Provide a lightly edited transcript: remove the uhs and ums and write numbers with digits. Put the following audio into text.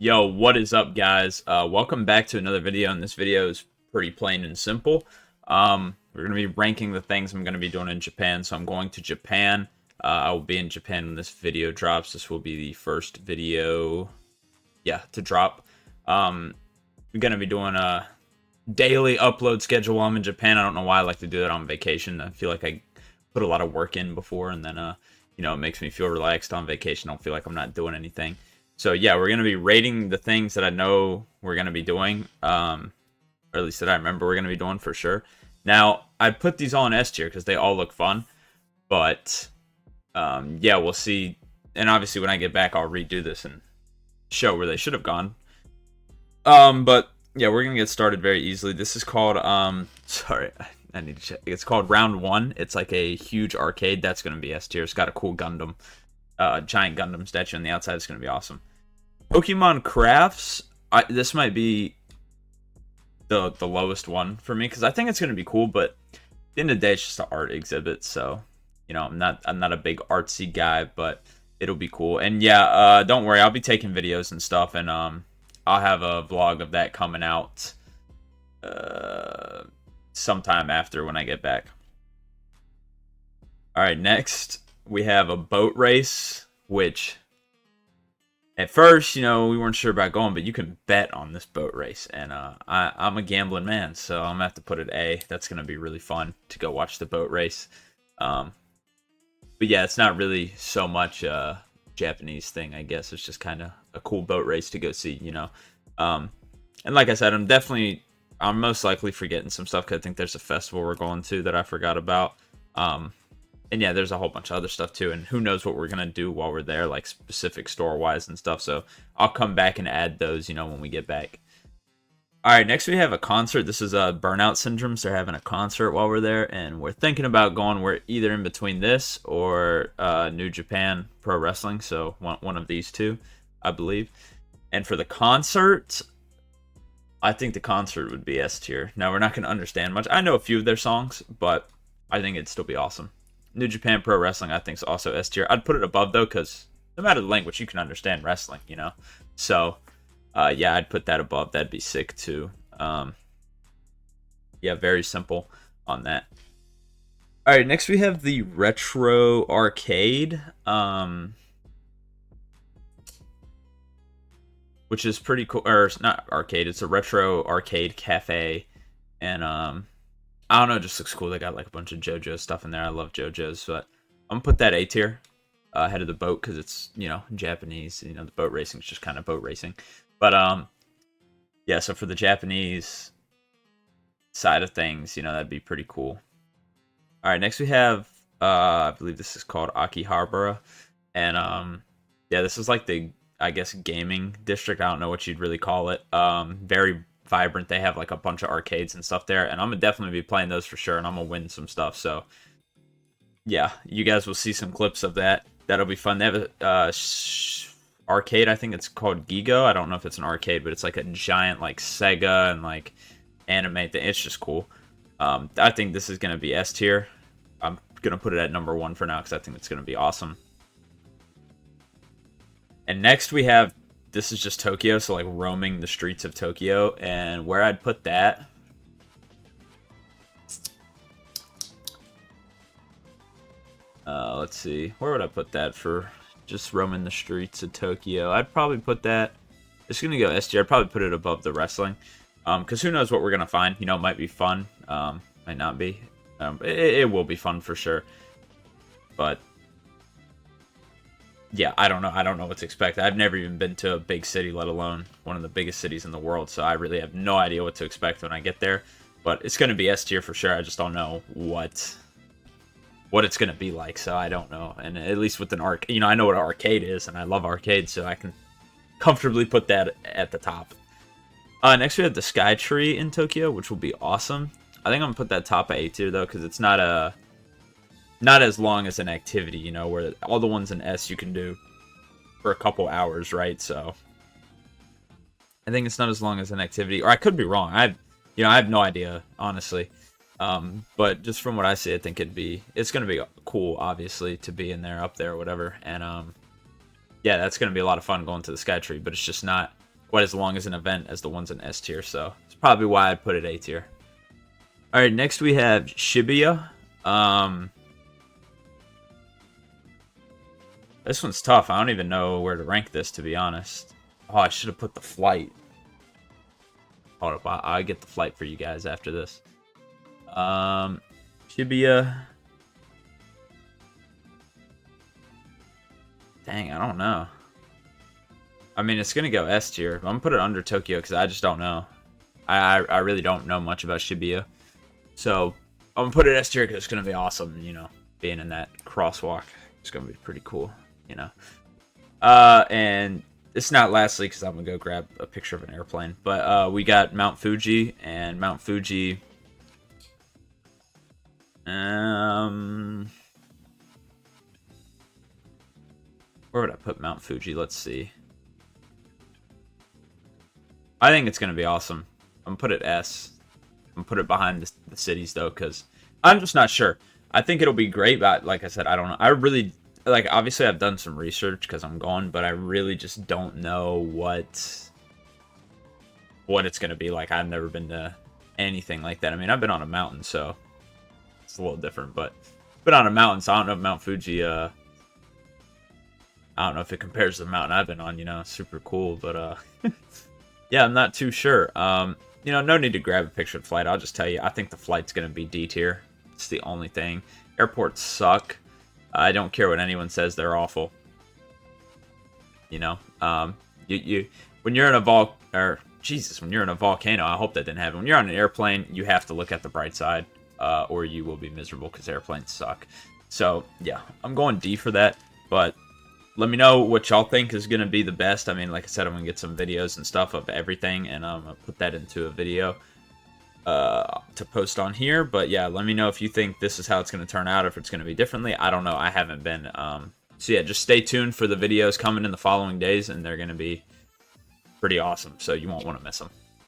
Yo, what is up, guys? Welcome back to another video, and this video is pretty plain and simple. We're going to be ranking the things I'm going to be doing in Japan, so I'm going to Japan. I will be in Japan when this video drops. This will be the first video, to drop. We're going to be doing a daily upload schedule while I'm in Japan. I don't know why I like to do that on vacation. I feel like I put a lot of work in before, and then, it makes me feel relaxed on vacation. I don't feel like I'm not doing anything. So yeah, we're gonna be rating the things that I know we're gonna be doing, or at least that I remember we're gonna be doing for sure. Now I put these all in S tier because they all look fun, but yeah, we'll see. And obviously, when I get back, I'll redo this and show where they should have gone. But yeah, we're gonna get started very easily. This is called sorry, I need to check. It's called Round One. It's like a huge arcade. That's gonna be S tier. It's got a cool Gundam, giant Gundam statue on the outside. It's gonna be awesome. Pokemon Crafts, this might be the lowest one for me because I think it's gonna be cool, but at the end of the day, it's just an art exhibit. So, I'm not a big artsy guy, but it'll be cool. And yeah, don't worry, I'll be taking videos and stuff, and I'll have a vlog of that coming out sometime after when I get back. All right, next we have a boat race, which at first, we weren't sure about going, but you can bet on this boat race. And I'm a gambling man, so I'm going to have to put it A. That's going to be really fun to go watch the boat race. But yeah, it's not really so much a Japanese thing, I guess. It's just kind of a cool boat race to go see, And like I said, I'm most likely forgetting some stuff because I think there's a festival we're going to that I forgot about. And yeah, there's a whole bunch of other stuff too, and who knows what we're gonna do while we're there, like specific store-wise and stuff. So I'll come back and add those, when we get back. All right, next we have a concert. This is Burnout Syndrome. So they're having a concert while we're there, and we're thinking about going. We're either in between this or New Japan Pro Wrestling. So one of these two, I believe. And for the concert, I think the concert would be S tier. Now we're not gonna understand much. I know a few of their songs, but I think it'd still be awesome. New Japan Pro Wrestling, I think, is also S tier. I'd put it above, though, because no matter the language, you can understand wrestling, So, yeah, I'd put that above. That'd be sick, too. Yeah, very simple on that. All right, next we have the Retro Arcade, which is pretty cool. Or, it's not arcade, it's a Retro Arcade Cafe. And, I don't know, it just looks cool. They got like a bunch of JoJo stuff in there. I love JoJo's, but I'm gonna put that A tier ahead of the boat because it's Japanese. The boat racing is just kind of boat racing. But yeah. So for the Japanese side of things, that'd be pretty cool. All right, next we have I believe this is called Akihabara, and yeah, this is like I guess gaming district. I don't know what you'd really call it. Very vibrant. They have like a bunch of arcades and stuff there, and I'm gonna definitely be playing those for sure, and I'm gonna win some stuff. So yeah, you guys will see some clips of that. That'll be fun. They have a arcade. I think it's called Gigo. I don't know if it's an arcade, but it's like a giant like Sega and like anime thing. It's just cool. I think this is gonna be S tier. I'm gonna put it at number 1 for now because I think it's gonna be awesome. And next we have, this is just Tokyo, so like roaming the streets of Tokyo, and where I'd put that, let's see, where would I put that for just roaming the streets of Tokyo? I'd probably put that, it's gonna go S tier. I'd probably put it above the wrestling, because who knows what we're gonna find. It might be fun, might not be. It will be fun for sure, but yeah, I don't know what to expect. I've never even been to a big city, let alone one of the biggest cities in the world, so I really have no idea what to expect when I get there. But it's going to be S tier for sure. I just don't know what it's going to be like, so I don't know. And at least with an arcade, I know what an arcade is, and I love arcades, so I can comfortably put that at the top. Next we have the Sky Tree in Tokyo, which will be awesome. I think I'm going to put that top at A tier, though, because it's not as long as an activity, where all the ones in S you can do for a couple hours, right? So I think it's not as long as an activity, or I could be wrong. I have no idea, honestly. But just from what I see, I think it's going to be cool, obviously, to be in there, up there, whatever. And yeah, that's going to be a lot of fun going to the Sky Tree, but it's just not quite as long as an event as the ones in S tier, so it's probably why I put it A tier. Alright, next we have Shibuya. This one's tough. I don't even know where to rank this, to be honest. Oh, I should have put the flight. Hold up, I'll get the flight for you guys after this. Shibuya. Dang, I don't know. I mean, it's going to go S tier. I'm going to put it under Tokyo because I just don't know. I really don't know much about Shibuya. So, I'm going to put it S tier because it's going to be awesome, you know, being in that crosswalk. It's going to be pretty cool, you know. And it's not lastly because I'm going to go grab a picture of an airplane. But we got Mount Fuji, and Mount Fuji... where would I put Mount Fuji? Let's see. I think it's going to be awesome. I'm going to put it S. I'm going to put it behind the cities, though, because I'm just not sure. I think it'll be great, but like I said, I don't know. I really, like, obviously I've done some research because I'm gone, but I really just don't know what it's going to be like. I've never been to anything like that. I mean, I've been on a mountain, so it's a little different, but I've been on a mountain, so I don't know if Mount Fuji, I don't know if it compares to the mountain I've been on, you know, super cool, but, yeah, I'm not too sure. You know, no need to grab a picture of the flight. I'll just tell you, I think the flight's going to be D tier. It's the only thing. Airports suck. I don't care what anyone says. They're awful. You know, when you're in a when you're in a volcano, I hope that didn't happen. When you're on an airplane, you have to look at the bright side, or you will be miserable because airplanes suck. So, yeah, I'm going D for that, but let me know what y'all think is going to be the best. I mean, like I said, I'm going to get some videos and stuff of everything, and I'm going to put that into a video to post on here. But yeah, let me know if you think this is how it's going to turn out, if it's going to be differently. I don't know. I haven't been. So yeah, just stay tuned for the videos coming in the following days, and they're going to be pretty awesome, so you won't want to miss them.